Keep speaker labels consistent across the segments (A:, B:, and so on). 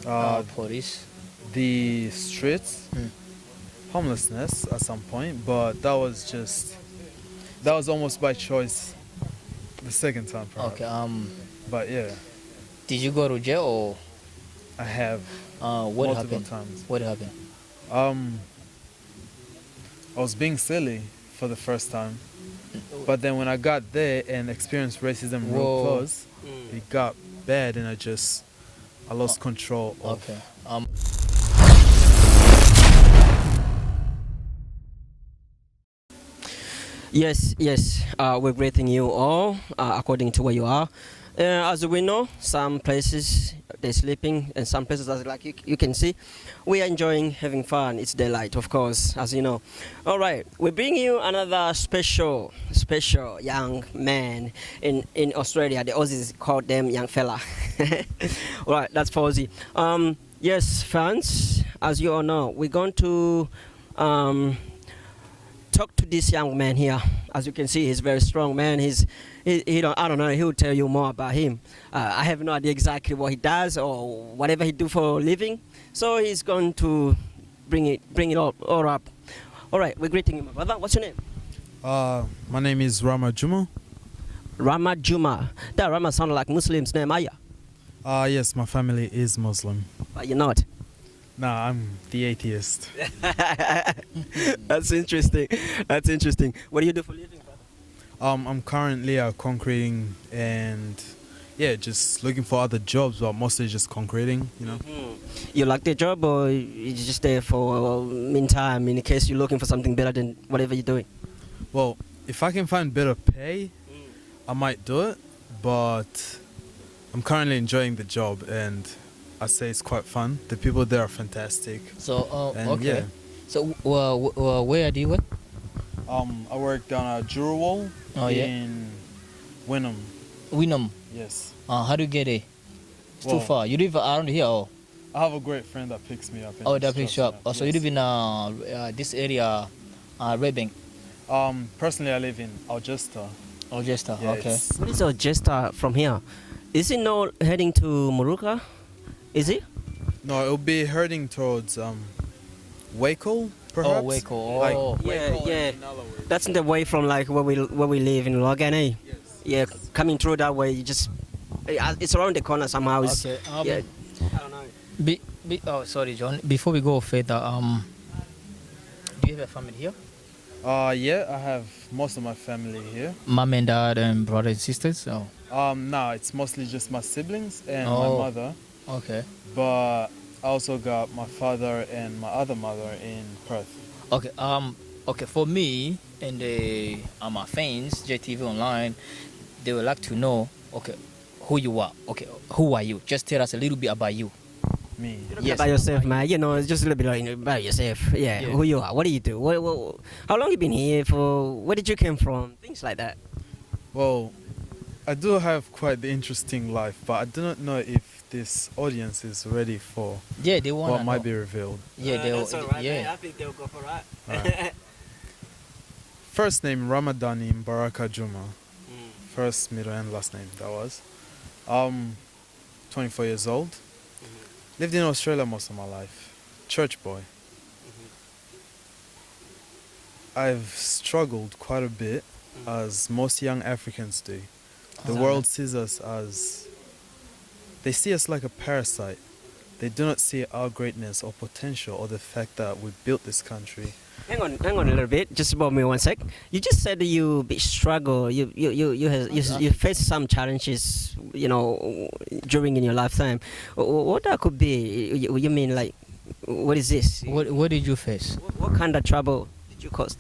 A: Police?
B: The streets,
A: Mm.
B: homelessness at some point, but that was almost by choice the second time perhaps.
A: Okay.
B: But yeah,
A: Did you go to jail or
B: I have
A: what
B: multiple
A: happened?
B: times.
A: What happened?
B: Um, I was being silly for the first time, but then when I got there and experienced racism real
A: Whoa.
B: close, it got bad and I lost control of.
A: Okay.
C: Yes, yes. We're greeting you all according to where you are. As we know, some places they're sleeping, and some places, as like you can see, we are enjoying having fun. It's daylight, of course, as you know. All right, we bring you another special young man in Australia. The Aussies call them young fella. All right, that's Fauzi. Yes, fans, as you all know, we're going to talk to this young man here. As you can see, he's a very strong man. He don't, I don't know, he'll tell you more about him. I have no idea exactly what he does or whatever he do for a living. So he's going to bring it all up. All right, we're greeting him, my brother. What's your name?
B: My name is Rama Juma.
C: Rama Juma. That Rama sounds like Muslim's name, are you?
B: Yes, my family is Muslim.
C: But you're not.
B: Nah, I'm the atheist.
C: That's interesting. That's interesting. What do you do for a living, brother?
B: I'm currently concreting and yeah, just looking for other jobs, but mostly just concreting, you know.
C: You like the job, or you just there for meantime in case you're looking for something better than whatever you're doing?
B: Well, if I can find better pay, I might do it, but I'm currently enjoying the job and I say it's quite fun. The people there are fantastic.
A: So
B: And
A: okay.
B: yeah.
A: So where do you work?
B: I work down at Jurwal in Wynnum.
A: Wynnum.
B: Yes.
A: How do you get there? It's too
B: Well,
A: far. You live around here, or?
B: I have a great friend that picks me up. and
A: Oh,
B: just
A: that picks you
B: drops
A: up.
B: me
A: Oh,
B: off.
A: so you
B: Yes.
A: live in this area, Red Bank,
B: Personally, I live in Algesta.
A: or just
B: Yeah,
A: okay.
B: it's-
C: What is Jester from here? Is it not heading to Muruka? Is it?
B: No, it'll be heading towards Waco, perhaps.
A: Oh, Waco. Oh,
B: Like,
C: Yeah,
B: Waco
C: yeah.
B: and Nallaway.
C: That's the way from like where we live in Logan, eh?
B: Yes.
C: Yeah, coming through that way, you just it's around the corner somehow. It's,
A: okay.
C: yeah, I don't know.
A: Oh, sorry, John. Before we go further, do you have a family here?
B: Yeah, I have most of my family here.
A: Mom and dad and brothers and sisters. Oh,
B: No, it's mostly just my siblings and
A: Oh.
B: my mother.
A: okay.
B: But I also got my father and my other mother in Perth.
A: Okay. Okay. For me and my fans, JTV Online, they would like to know. Okay, who you are. Okay, who are you? Just tell us a little bit about you.
B: Me.
A: Yes.
C: About yourself, man. You know, it's just a little bit like, about yourself. Yeah,
A: Yeah.
C: who you are. What do you do? How long you been here for? Where did you come from? Things like that.
B: Well, I do have quite the interesting life, but I do not know if this audience is ready for
A: Yeah, they want.
B: what might be revealed.
A: Yeah, they. Yeah.
C: I think they'll go for that.
B: Alright. First name Ramadani Baraka Juma. First, middle, and last name. That was. 24 years old. Lived in Australia most of my life. Church boy. I've struggled quite a bit, as most young Africans do. The world sees us as. They see us like a parasite. They do not see our greatness or potential or the fact that we built this country.
C: Hang on a little bit. Just about me 1 sec. You just said that you bit struggle. You faced some challenges, you know, during in your lifetime. What that could be? You mean like, what is this?
A: What did you face?
C: What kind of trouble did you cause?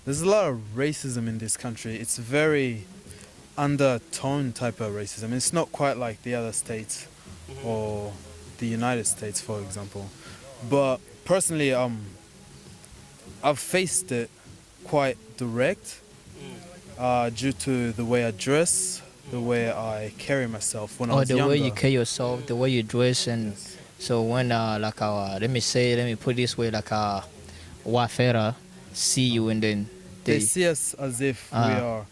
B: There's a lot of racism in this country. It's very undertone type of racism. It's not quite like the other states or the United States, for example. But personally, I've faced it quite direct due to the way I dress, the way I carry myself when I
A: Or
B: was
A: the
B: younger.
A: way you carry yourself, the way you dress, and
B: Yes.
A: so when like let me put it this way, like Wafera see you and then
B: They see us as if we are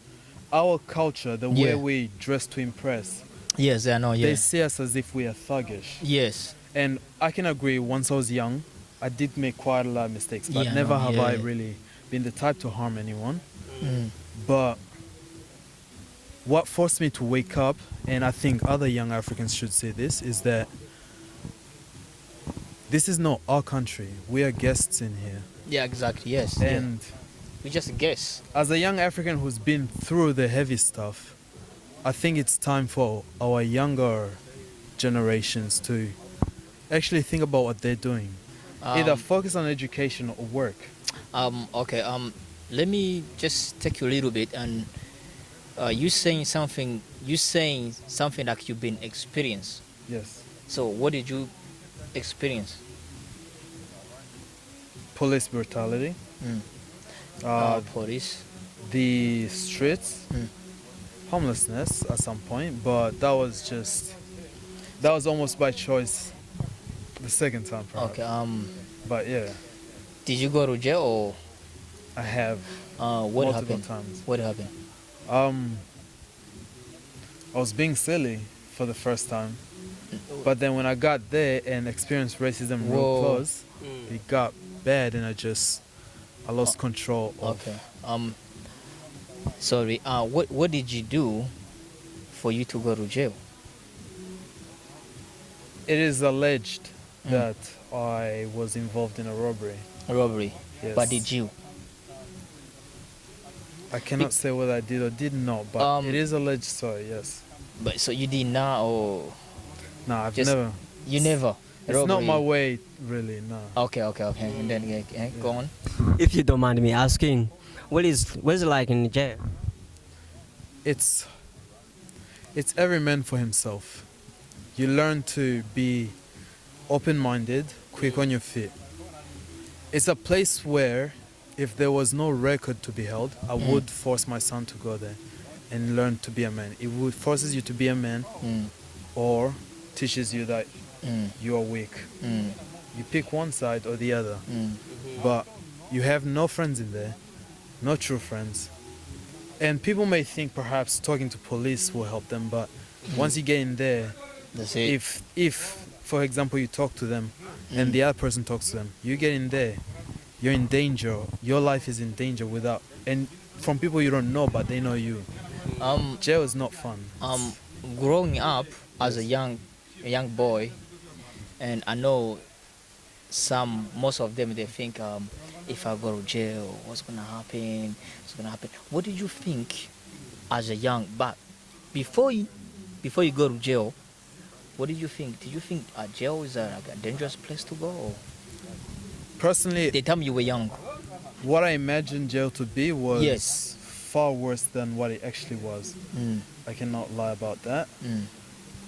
B: our culture, the way
A: Yeah.
B: we dress to impress.
A: yes, I know, yeah,
B: They see us as if we are thuggish.
A: yes,
B: And I can agree, once I was young, I did make quite a lot of mistakes, but
A: Yeah,
B: never
A: no,
B: have I
A: yeah.
B: really been the type to harm anyone.
A: Mm.
B: But what forced me to wake up, and I think other young Africans should say this, is that this is not our country. We are guests in here.
A: Yeah, exactly. Yes. Yeah.
B: And
A: We just guess.
B: as a young African who's been through the heavy stuff, I think it's time for our younger generations to actually think about what they're doing. Either focus on education or work.
A: Okay. Let me just take you a little bit, and you saying something. You saying something like you've been experienced.
B: Yes.
A: So what did you experience?
B: Police brutality.
A: Mm. Police.
B: The streets.
A: Mm.
B: Homelessness at some point, but that was almost by choice the second time perhaps.
A: Okay.
B: But yeah,
A: Did you go to jail, or
B: I have
A: what
B: multiple
A: happened?
B: times.
A: What happened?
B: I was being silly for the first time, but then when I got there and experienced racism real
A: Whoa.
B: close, it got bad and I lost control of.
A: Okay. Sorry. What did you do for you to go to jail?
B: It is alleged that I was involved in a robbery.
A: A robbery.
B: Yes.
A: But did you?
B: I cannot say whether I did or did not, but
A: Um,
B: it is alleged so, yes.
A: But so you did not, or
B: No, I've
A: just-
B: never.
A: you never?
B: It's not
A: Robbery.
B: my way, really, no.
A: Okay. And then go on.
C: If you don't mind me asking, what is it like in jail?
B: It's every man for himself. You learn to be open-minded, quick on your feet. It's a place where if there was no record to be held, I would force my son to go there and learn to be a man. It would forces you to be a man
A: Mm.
B: or teaches you that
A: Mm.
B: you are weak.
A: Mm.
B: You pick one side or the other,
A: Mm.
B: but you have no friends in there, no true friends. And people may think perhaps talking to police will help them, but once you get in there,
A: That's it.
B: if for example you talk to them and the other person talks to them, you get in there, you're in danger. Your life is in danger without, and from people you don't know, but they know you. Jail is not fun.
A: Growing up as a young boy, and I know most of them, they think if I go to jail, what's gonna happen? What did you think as a young, but before you go to jail, what did you think? Did you think jail is like a dangerous place to go? Or
B: Personally,
A: the time you were young?
B: what I imagined jail to be was
A: Yes.
B: far worse than what it actually was.
A: Mm.
B: I cannot lie about that,
A: Mm.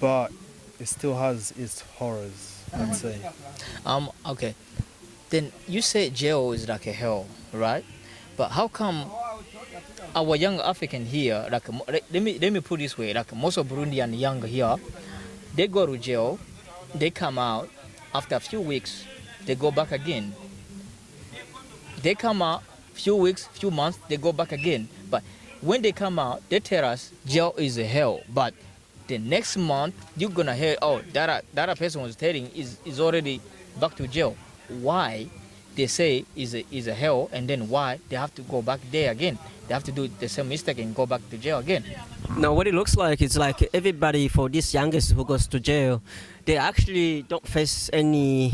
B: but it still has its horrors, I'd say.
A: Okay. Then you say jail is like a hell, right? But how come our young African here, like let me put it this way, like most of Burundian young here, they go to jail, they come out, after a few weeks, they go back again. They come out, few weeks, few months, they go back again. But when they come out, they tell us jail is a hell. But the next month, you're gonna hear, oh, that person was telling is already back to jail. Why they say is a hell, and then why they have to go back there again? They have to do the same mistake and go back to jail again.
C: Now, what it looks like is like everybody for this youngest who goes to jail, they actually don't face any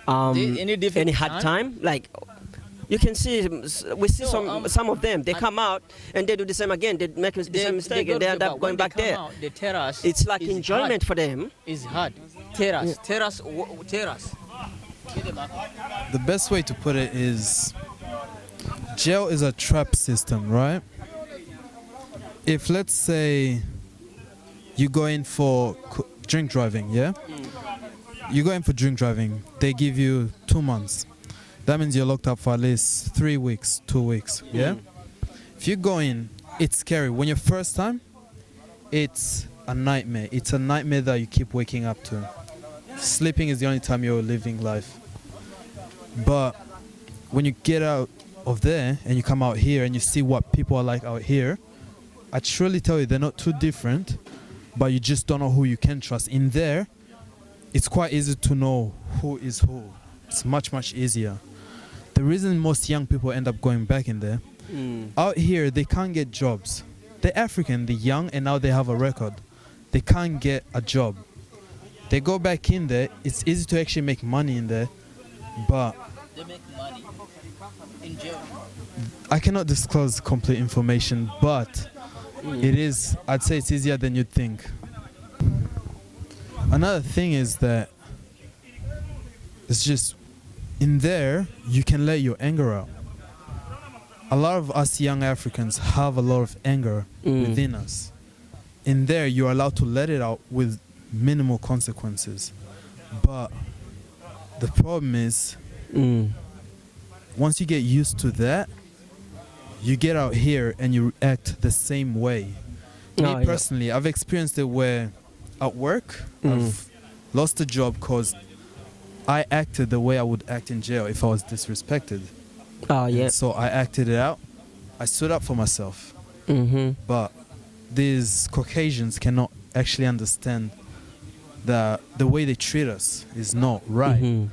A: Any
C: hard time. Like you can see, we see some of them. They come out and they do the same again. They make the same mistake and they end up going back there.
A: They tell us
C: It's like
A: it's
C: enjoyment
A: hard.
C: for them.
A: It's hard. Tell us.
B: The best way to put it is jail is a trap system, right? If let's say you go in for drink driving, yeah? You go in for drink driving, they give you 2 months. That means you're locked up for at least 3 weeks, 2 weeks, yeah? If you go in, it's scary. When you're first time, it's a nightmare. It's a nightmare that you keep waking up to. Sleeping is the only time you're living life. But when you get out of there and you come out here and you see what people are like out here, I truly tell you they're not too different, but you just don't know who you can trust. In there, it's quite easy to know who is who. It's much easier. The reason most young people end up going back in there, out here they can't get jobs. They're African, they're young, and now they have a record. They can't get a job. They go back in there. It's easy to actually make money in there, but
A: They make money in jail.
B: I cannot disclose complete information, but it is, I'd say it's easier than you'd think. Another thing is that it's just in there you can let your anger out. A lot of us young Africans have a lot of anger within us. In there you're allowed to let it out with minimal consequences. But the problem is once you get used to that, you get out here and you act the same way. Me personally, I've experienced it where at work I've lost a job because I acted the way I would act in jail if I was disrespected. And so I acted it out. I stood up for myself. But these Caucasians cannot actually understand that the way they treat us is not right.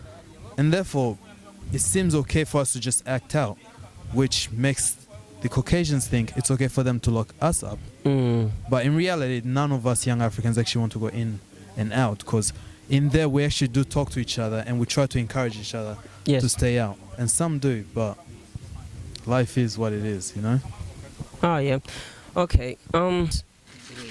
B: And therefore, it seems okay for us to just act out, which makes the Caucasians think it's okay for them to lock us up. But in reality, none of us young Africans actually want to go in and out, because in there we actually do talk to each other and we try to encourage each other to stay out. And some do, but life is what it is, you know?
C: Okay.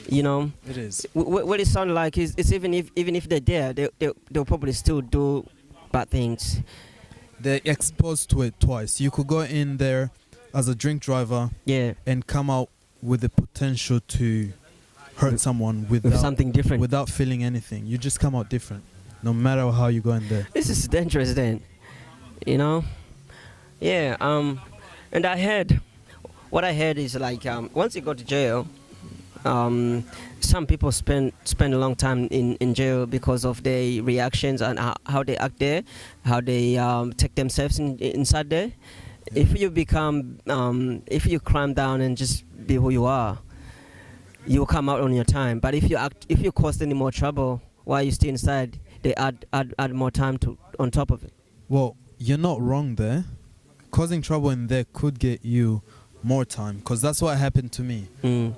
C: You know,
B: it is.
C: What it sounds like is it's even if they're there, they'll probably still do bad things.
B: They're exposed to it twice. You could go in there as a drink driver and come out with the potential to hurt someone without
C: something different,
B: without feeling anything. You just come out different, no matter how you go in there.
C: This is dangerous then, you know? And what I heard is like once you go to jail, some people spend a long time in jail because of their reactions and how they act there, how they take themselves inside there. If you become, if you climb down and just be who you are, you'll come out on your time. But if you cause any more trouble while you stay inside, they add more time on top of it.
B: Well, you're not wrong there. Causing trouble in there could get you more time, because that's what happened to me.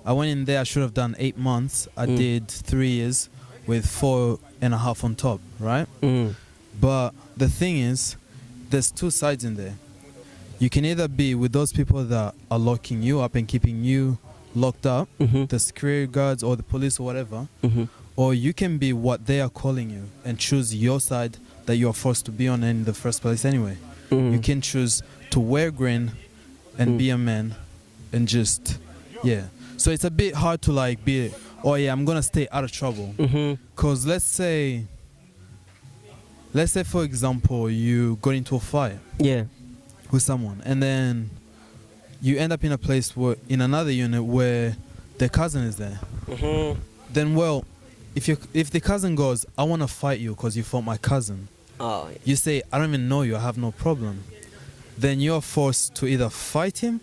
B: I went in there, I should have done 8 months. I did 3 years with 4.5 on top, right? But the thing is, there's two sides in there. You can either be with those people that are locking you up and keeping you locked up, the security guards or the police or whatever, or you can be what they are calling you and choose your side that you are forced to be on in the first place anyway. You can choose to wear green and be a man and just, So it's a bit hard to like be, I'm gonna stay out of trouble. Because let's say for example, you got into a fight with someone, and then you end up in a place in another unit where their cousin is there. Then if the cousin goes, I want to fight you because you fought my cousin, you say, I don't even know you, I have no problem. Then you're forced to either fight him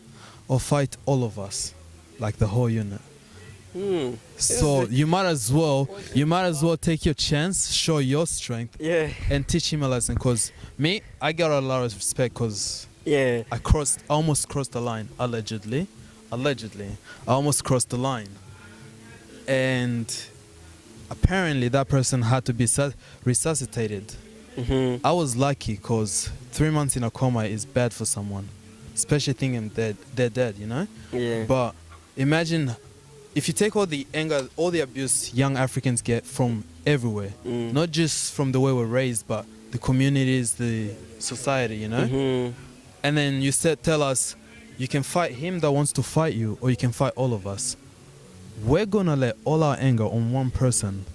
B: or fight all of us, like the whole unit. So you might as well take your chance, show your strength, and teach him a lesson. Because me, I got a lot of respect because I almost crossed the line, allegedly. I almost crossed the line. And apparently that person had to be resuscitated. I was lucky because 3 months in a coma is bad for someone, especially thinking they're dead, you know? But imagine if you take all the anger, all the abuse young Africans get from everywhere, not just from the way we're raised, but the communities, the society, you know? And then you tell us, you can fight him that wants to fight you, or you can fight all of us. We're gonna let all our anger on one person.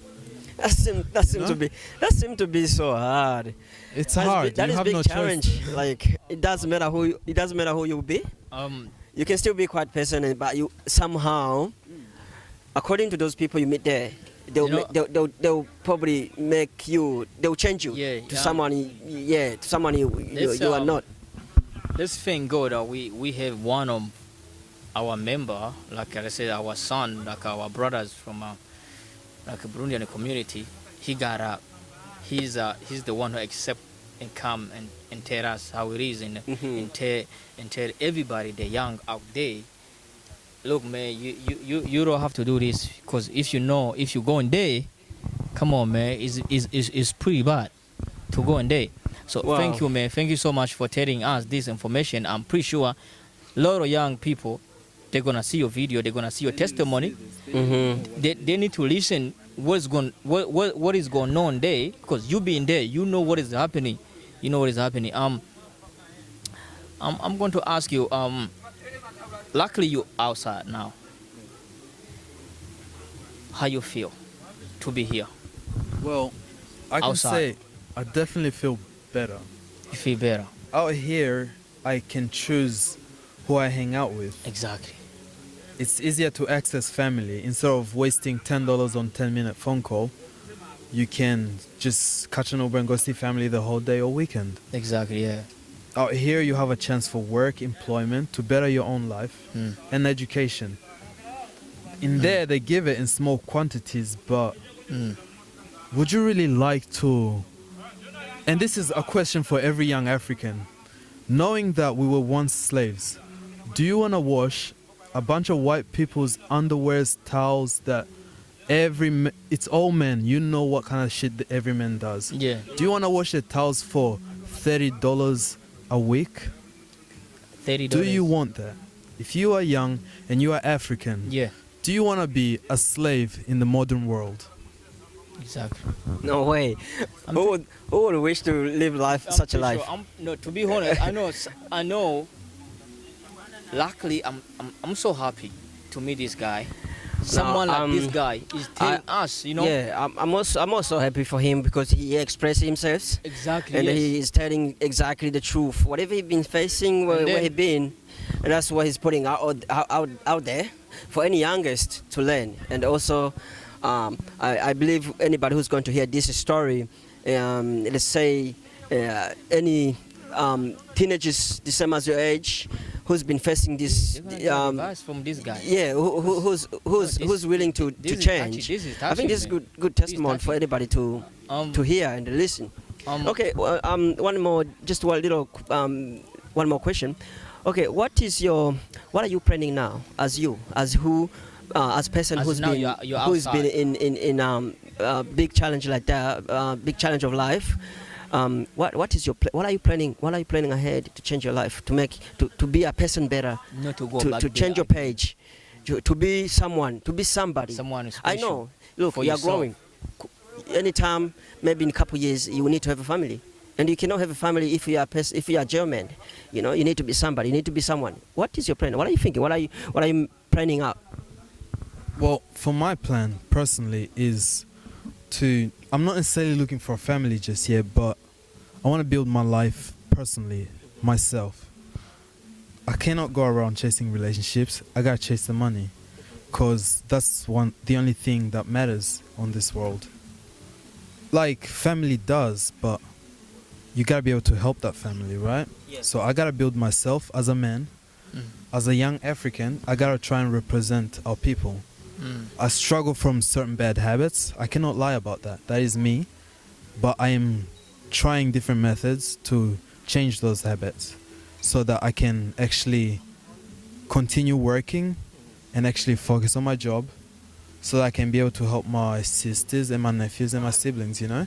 C: That seems to be so hard.
B: It's hard.
C: That is a big challenge. Like it doesn't matter who you be. You can still be quite person, but you somehow, according to those people you meet there, they'll probably make you. They'll change you to someone. To someone you are not.
A: Let's thank God that we have one of our member, like I said, our son, like our brothers from like a Burundian community. He got up. he's the one who accept and come and tell us how it is, and tell everybody, the young out there, look, man, you don't have to do this, because if you go in there, come on, man, it's pretty bad to go in there. So thank you, man. Thank you so much for telling us this information. I'm pretty sure a lot of young people, they're gonna see your video, they're gonna see your testimony. They need to listen what is going on there, because you being there, you know what is happening. You know what is happening. I'm going to ask you. Luckily, you outside now. How you feel to be here?
B: Well, I can
A: Outside.
B: say I definitely feel better.
A: You feel better.
B: Out here, I can choose who I hang out with.
A: Exactly.
B: It's easier to access family. Instead of wasting $10 on 10-minute phone call, you can just catch an Uber and go see family the whole day or weekend.
A: Exactly. Yeah.
B: Out here, you have a chance for work, employment, to better your own life, and education. In there, they give it in small quantities, but would you really like to... And this is a question for every young African. Knowing that we were once slaves, do you want to wash a bunch of white people's underwears, towels that it's all men, you know what kind of shit that every man does.
A: Yeah.
B: Do you want to wash the towels for $30 a week?
A: $30.
B: Do you want that? If you are young and you are African,
A: Yeah.
B: do you want to be a slave in the modern world?
A: Exactly.
C: No way. Who would wish to live life such a life?
A: No, to be honest, I know. Luckily, I'm so happy to meet this guy. Someone like this guy is telling us, you know.
C: Yeah, I'm also happy for him, because he expressed himself.
A: Exactly.
C: And
A: yes.
C: he is telling exactly the truth. Whatever he's been facing, where he been, and that's what he's putting out there for any youngest to learn. And also, I believe anybody who's going to hear this story, let's say any teenagers the same as your age, who's been facing this,
A: advice from this guy.
C: yeah, who's willing to change. I think this is good testimony for anybody to hear and listen. Okay, well, one more question. Okay, what are you planning now as person
A: As
C: who's
A: now
C: been in big challenge like that, big challenge of life? What are you planning ahead to change your life, to be a person better,
A: Not to go back
C: to
A: there
C: change your
A: again.
C: page, to be someone, to be somebody.
A: Someone
C: I
A: special
C: know. Look,
A: for
C: you are
A: yourself.
C: growing. Anytime, maybe in a couple of years, you will need to have a family, and you cannot have a family if you are a jail man. You know, you need to be somebody. You need to be someone. What is your plan? What are you thinking? What are you planning out?
B: Well, for my plan personally is I'm not necessarily looking for a family just yet, but I want to build my life personally, myself. I cannot go around chasing relationships. I gotta chase the money, because that's the only thing that matters on this world. Like, family does, but you gotta be able to help that family, right?
C: Yes.
B: So I gotta build myself as a man. As a young African, I gotta try and represent our people. I struggle from certain bad habits. I cannot lie about that. That is me. But I am trying different methods to change those habits so that I can actually continue working and actually focus on my job, so that I can be able to help my sisters and my nephews and my siblings, you know?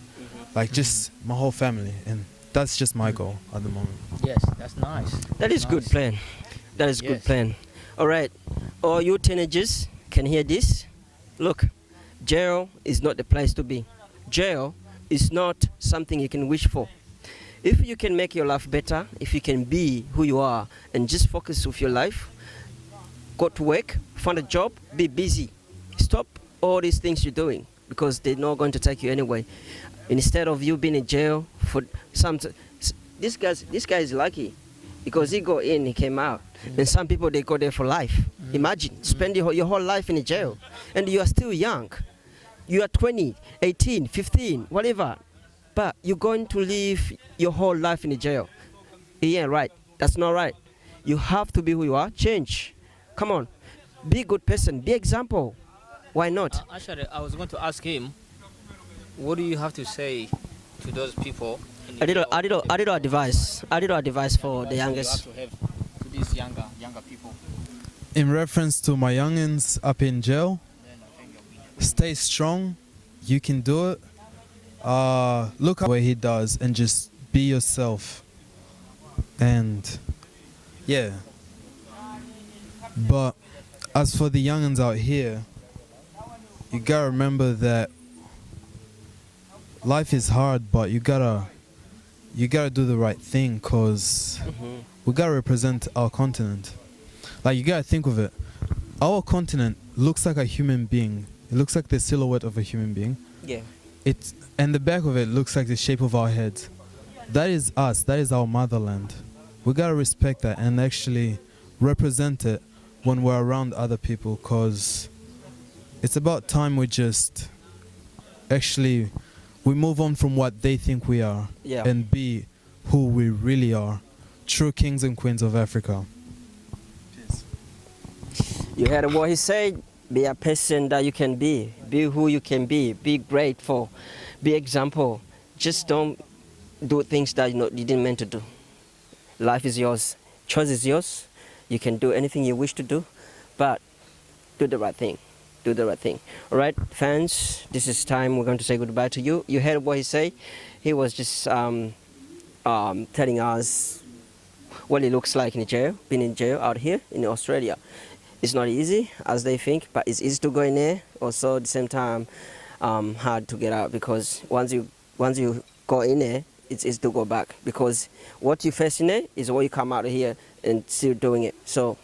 B: Like, just my whole family. And that's just my goal at the moment.
A: Yes, that's nice.
C: That is good plan. That is good plan. All right, all you teenagers can hear this. Look, jail is not the place to be. Jail is not something you can wish for. If you can make your life better, if you can be who you are and just focus with your life, go to work, find a job, be busy. Stop all these things you're doing, because they're not going to take you anyway. Instead of you being in jail for this guy is lucky, because he go in, he came out. And some people, they go there for life. Imagine, spend your whole life in a jail, and you are still young. You are 20, 18, 15, whatever. But you're going to live your whole life in a jail. It ain't right. That's not right. You have to be who you are. Change. Come on. Be a good person. Be example. Why not?
A: Actually, I was going to ask him, what do you have to say to those people? in the
C: A little,
A: jail?
C: a little, a little advice. A little advice for the
A: You have
C: youngest.
A: to have to these younger people.
B: In reference to my youngins up in jail, stay strong. You can do it. Look at what he does and just be yourself. And yeah. But as for the youngins out here, you gotta remember that life is hard, but you gotta do the right thing, cause we gotta represent our continent. Like, you gotta think of it. Our continent looks like a human being. It looks like the silhouette of a human being.
C: Yeah.
B: And the back of it looks like the shape of our heads. That is us. That is our motherland. We gotta respect that and actually represent it when we're around other people, cause it's about time we just actually we move on from what they think we are,
C: Yeah.
B: and be who we really are, true kings and queens of Africa.
C: You heard what he said. Be a person that you can be. Be who you can be. Be grateful. Be example. Just don't do things that you didn't mean to do. Life is yours. Choice is yours. You can do anything you wish to do, but do the right thing. Do the right thing. All right, fans. This is time we're going to say goodbye to you. You heard what he said. He was just telling us what it looks like in jail, being in jail out here in Australia. It's not easy as they think, but it's easy to go in there. Also, at the same time, hard to get out, because once you go in there, it's easy to go back, because what you face in there is what you come out of here and still doing it. So,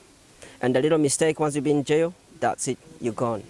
C: and the little mistake once you've been in jail, that's it, you're gone.